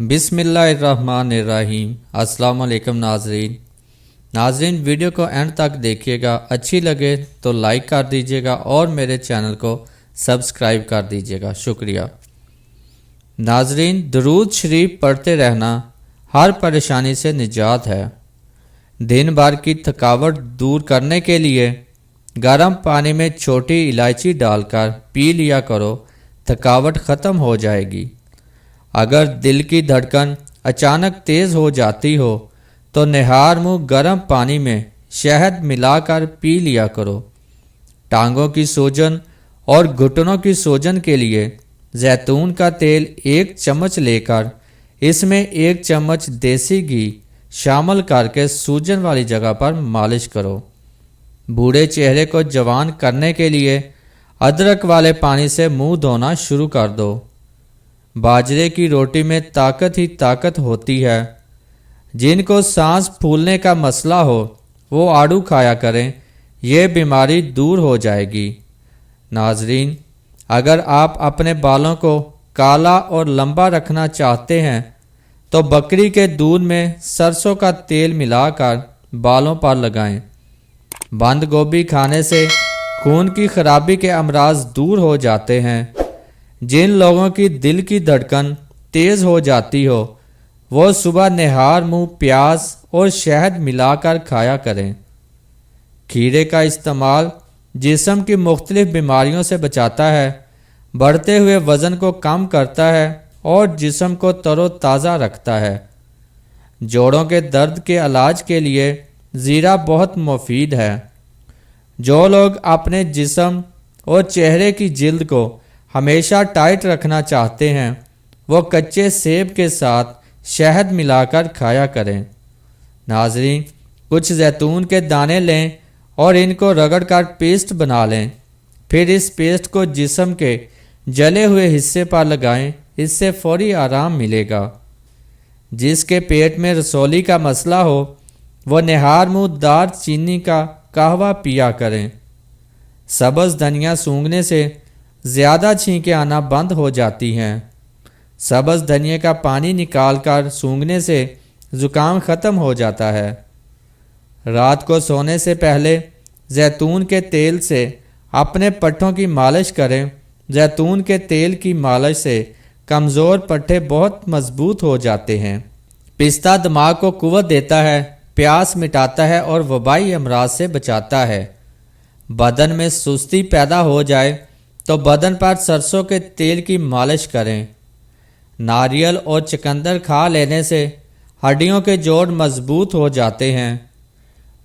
बिस्मिल्लाहिर्रहमानिर्रहीम। अस्सलाम वालेकुम नाजरीन, वीडियो को एंड तक देखिएगा। अच्छी लगे तो लाइक कर दीजिएगा और मेरे चैनल को सब्सक्राइब कर दीजिएगा। शुक्रिया। नाजरीन, दरूद शरीफ पढ़ते रहना हर परेशानी से निजात है। दिन भर की थकावट दूर करने के लिए गर्म पानी में छोटी इलायची डालकर पी लिया करो, थकावट ख़त्म हो जाएगी। अगर दिल की धड़कन अचानक तेज़ हो जाती हो तो निहार मुँह गर्म पानी में शहद मिलाकर पी लिया करो। टांगों की सूजन और घुटनों की सूजन के लिए जैतून का तेल 1 चम्मच लेकर इसमें 1 चम्मच देसी घी शामिल करके सूजन वाली जगह पर मालिश करो। बूढ़े चेहरे को जवान करने के लिए अदरक वाले पानी से मुंह धोना शुरू कर दो। बाजरे की रोटी में ताकत ही ताकत होती है। जिनको सांस फूलने का मसला हो वो आड़ू खाया करें, ये बीमारी दूर हो जाएगी। नाजरीन, अगर आप अपने बालों को काला और लंबा रखना चाहते हैं तो बकरी के दूध में सरसों का तेल मिलाकर बालों पर लगाएं। बंद गोभी खाने से खून की खराबी के अमराज दूर हो जाते हैं। जिन लोगों की दिल की धड़कन तेज़ हो जाती हो वो सुबह निहार मुँह प्याज और शहद मिलाकर खाया करें। खीरे का इस्तेमाल जिस्म की मुख्तलिफ बीमारियों से बचाता है, बढ़ते हुए वज़न को कम करता है और जिस्म को तरोताज़ा रखता है। जोड़ों के दर्द के इलाज के लिए ज़ीरा बहुत मुफीद है। जो लोग अपने जिस्म और चेहरे की जिल्द को हमेशा टाइट रखना चाहते हैं वो कच्चे सेब के साथ शहद मिलाकर खाया करें। नाजरीन, कुछ जैतून के दाने लें और इनको रगड़कर पेस्ट बना लें। फिर इस पेस्ट को जिस्म के जले हुए हिस्से पर लगाएं, इससे फौरी आराम मिलेगा। जिसके पेट में रसौली का मसला हो वो निहार मुँह दार चीनी का कहवा पिया करें। सब्ज़ धनिया सूंघने से ज़्यादा छींकें आना बंद हो जाती हैं। सब्ज़ धनिया का पानी निकालकर सूंघने से ज़ुकाम ख़त्म हो जाता है। रात को सोने से पहले जैतून के तेल से अपने पट्ठों की मालिश करें। जैतून के तेल की मालिश से कमज़ोर पट्ठे बहुत मजबूत हो जाते हैं। पिस्ता दिमाग को कुव्वत देता है, प्यास मिटाता है और वबाई अमराज से बचाता है। बदन में सुस्ती पैदा हो जाए तो बदन पर सरसों के तेल की मालिश करें। नारियल और चुकंदर खा लेने से हड्डियों के जोड़ मजबूत हो जाते हैं।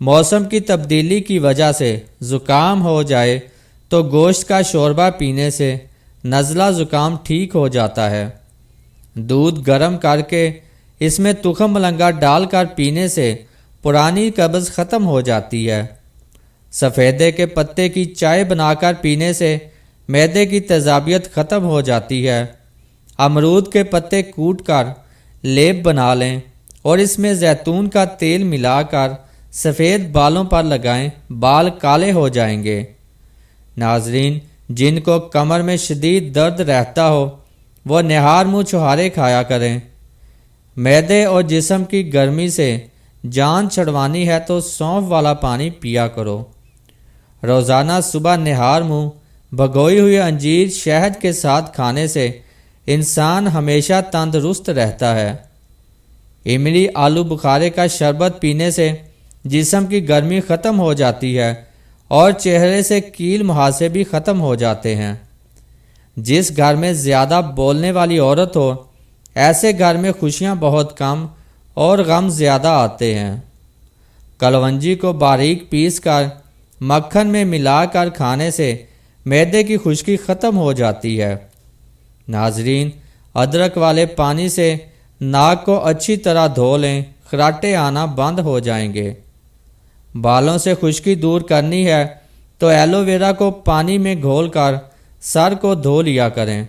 मौसम की तब्दीली की वजह से ज़ुकाम हो जाए तो गोश्त का शोरबा पीने से नज़ला ज़ुकाम ठीक हो जाता है। दूध गर्म करके इसमें तुखम मलंगा डालकर पीने से पुरानी कब्ज़ ख़त्म हो जाती है। सफ़ेदे के पत्ते की चाय बनाकर पीने से मैदे की तेज़ाबियत ख़त्म हो जाती है। अमरूद के पत्ते कूटकर लेप बना लें और इसमें जैतून का तेल मिलाकर सफ़ेद बालों पर लगाएं, बाल काले हो जाएंगे। नाजरीन, जिनको कमर में शदीद दर्द रहता हो वो निहार मुँह छुहारे खाया करें। मैदे और जिस्म की गर्मी से जान छुड़वानी है तो सौंफ वाला पानी पिया करो। रोज़ाना सुबह निहार मुँह भगोई हुई अंजीर शहद के साथ खाने से इंसान हमेशा तंदुरुस्त रहता है। इमली आलू बुखारे का शरबत पीने से जिस्म की गर्मी ख़त्म हो जाती है और चेहरे से कील मुहासे भी ख़त्म हो जाते हैं। जिस घर में ज़्यादा बोलने वाली औरत हो ऐसे घर में खुशियाँ बहुत कम और गम ज़्यादा आते हैं। कलवंजी को बारीक पीस कर मक्खन में मिलाकर खाने से मैदे की खुश्की ख़त्म हो जाती है। नाजरीन, अदरक वाले पानी से नाक को अच्छी तरह धो लें, खराटे आना बंद हो जाएंगे। बालों से खुश्की दूर करनी है तो एलोवेरा को पानी में घोलकर सर को धो लिया करें।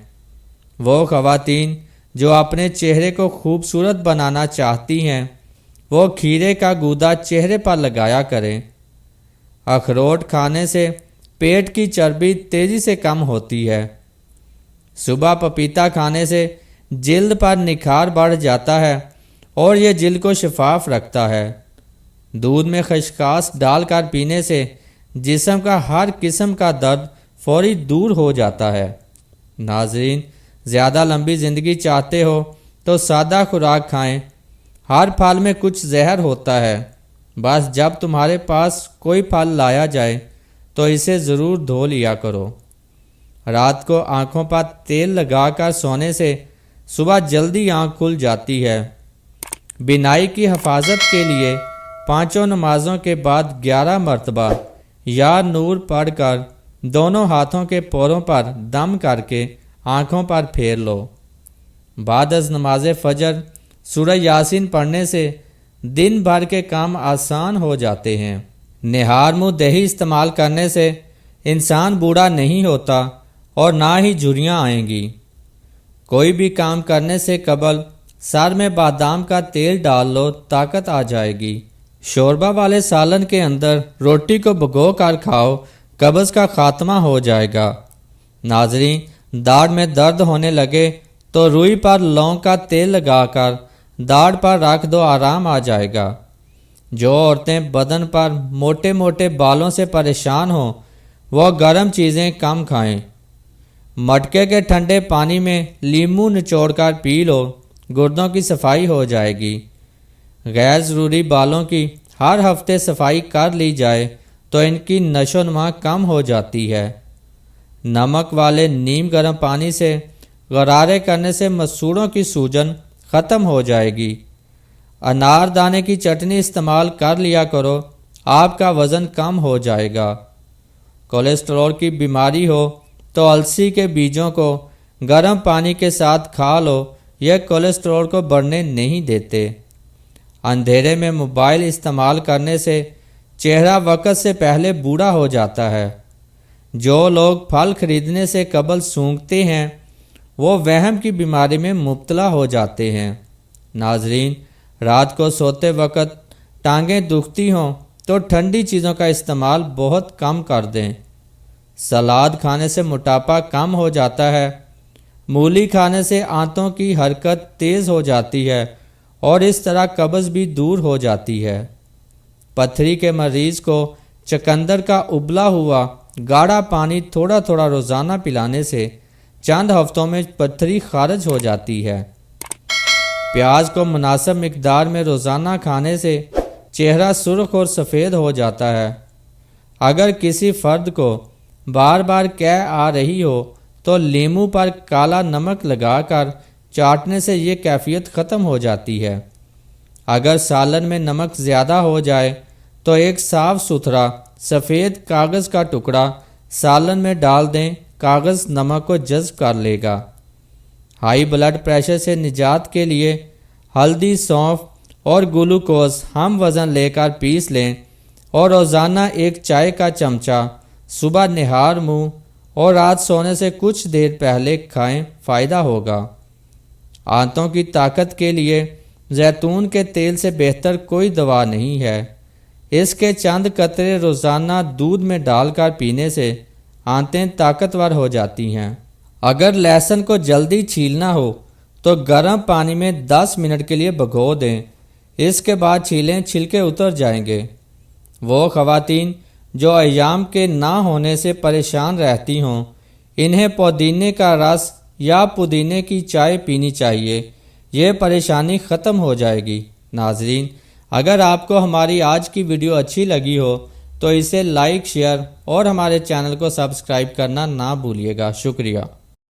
वो ख़वातीन जो अपने चेहरे को खूबसूरत बनाना चाहती हैं वो खीरे का गूदा चेहरे पर लगाया करें। अखरोट खाने से पेट की चर्बी तेज़ी से कम होती है। सुबह पपीता खाने से جلد پر نکھار بڑھ جاتا ہے اور یہ جلد کو شفاف رکھتا ہے۔ دودھ میں خشخاش ڈال کر پینے سے جسم کا ہر قسم کا درد فوری دور ہو جاتا ہے۔ ناظرین، زیادہ لمبی زندگی چاہتے ہو تو سادہ خوراک کھائیں۔ ہر پھل میں کچھ زہر ہوتا ہے، بس جب تمہارے پاس کوئی پھل لایا جائے تو اسے ضرور دھو لیا کرو۔ رات کو آنکھوں پر تیل لگا کر سونے سے صبح جلدی آنکھ کھل جاتی ہے۔ بینائی کی حفاظت کے لیے 5 نمازوں کے بعد 11 مرتبہ یا نور پڑھ کر دونوں ہاتھوں کے پوروں پر دم کر کے آنکھوں پر پھیر لو۔ بعد از نماز فجر سورہ یاسین پڑھنے سے دن بھر کے کام آسان ہو جاتے ہیں۔ نہار منہ دہی استعمال کرنے سے انسان بوڑھا نہیں ہوتا اور نہ ہی جھریاں آئیں گی۔ کوئی بھی کام کرنے سے قبل سر میں بادام کا تیل ڈال لو، طاقت آ جائے گی۔ شوربہ والے سالن کے اندر روٹی کو بھگو کر کھاؤ، قبض کا خاتمہ ہو جائے گا۔ ناظرین، داڑھ میں درد ہونے لگے تو روئی پر لونگ کا تیل لگا کر داڑھ پر رکھ دو، آرام آ جائے گا۔ جو عورتیں بدن پر موٹے موٹے بالوں سے پریشان ہوں وہ گرم چیزیں کم کھائیں۔ مٹکے کے ٹھنڈے پانی میں لیموں نچوڑ کر پی لو، گردوں کی صفائی ہو جائے گی۔ غیر ضروری بالوں کی ہر ہفتے صفائی کر لی جائے تو ان کی نشو و نما کم ہو جاتی ہے۔ نمک والے نیم گرم پانی سے غرارے کرنے سے مسوڑوں کی سوجن ختم ہو جائے گی۔ انار دانے کی چٹنی استعمال کر لیا کرو، آپ کا وزن کم ہو جائے گا۔ کولیسٹرول کی بیماری ہو تو السی کے بیجوں کو گرم پانی کے ساتھ کھا لو، یہ کولیسٹرول کو بڑھنے نہیں دیتے۔ اندھیرے میں موبائل استعمال کرنے سے چہرہ وقت سے پہلے بوڑھا ہو جاتا ہے۔ جو لوگ پھل خریدنے سے قبل سونگھتے ہیں وہ وہم کی بیماری میں مبتلا ہو جاتے ہیں۔ ناظرین، رات کو سوتے وقت ٹانگیں دکھتی ہوں تو ٹھنڈی چیزوں کا استعمال بہت کم کر دیں۔ سلاد کھانے سے موٹاپا کم ہو جاتا ہے۔ مولی کھانے سے آنتوں کی حرکت تیز ہو جاتی ہے اور اس طرح قبض بھی دور ہو جاتی ہے۔ پتھری کے مریض کو چقندر کا ابلا ہوا گاڑھا پانی تھوڑا تھوڑا روزانہ پلانے سے چند ہفتوں میں پتھری خارج ہو جاتی ہے۔ پیاز کو مناسب مقدار میں روزانہ کھانے سے چہرہ سرخ اور سفید ہو جاتا ہے۔ اگر کسی فرد کو بار بار قے آ رہی ہو تو لیموں پر کالا نمک لگا کر چاٹنے سے یہ کیفیت ختم ہو جاتی ہے۔ اگر سالن میں نمک زیادہ ہو جائے تو ایک صاف ستھرا سفید کاغذ کا ٹکڑا سالن میں ڈال دیں، کاغذ نمک کو جذب کر لے گا۔ ہائی بلڈ پریشر سے نجات کے لیے ہلدی، سونف اور گلوکوز ہم وزن لے کر پیس لیں اور روزانہ ایک چائے کا چمچہ صبح نہار منہ اور رات سونے سے کچھ دیر پہلے کھائیں، فائدہ ہوگا۔ آنتوں کی طاقت کے لیے زیتون کے تیل سے بہتر کوئی دوا نہیں ہے۔ اس کے چند قطرے روزانہ دودھ میں ڈال کر پینے سے آنتیں طاقتور ہو جاتی ہیں۔ اگر لہسن کو جلدی چھیلنا ہو تو گرم پانی میں 10 منٹ کے لیے بھگو دیں، اس کے بعد چھیلیں، چھلکے اتر جائیں گے۔ وہ خواتین جو ایام کے نہ ہونے سے پریشان رہتی ہوں انہیں پودینے کا رس یا پودینے کی چائے پینی چاہیے، یہ پریشانی ختم ہو جائے گی۔ ناظرین، اگر آپ کو ہماری آج کی ویڈیو اچھی لگی ہو تو اسے لائک، شیئر اور ہمارے چینل کو سبسکرائب کرنا نہ بھولیے گا۔ شکریہ۔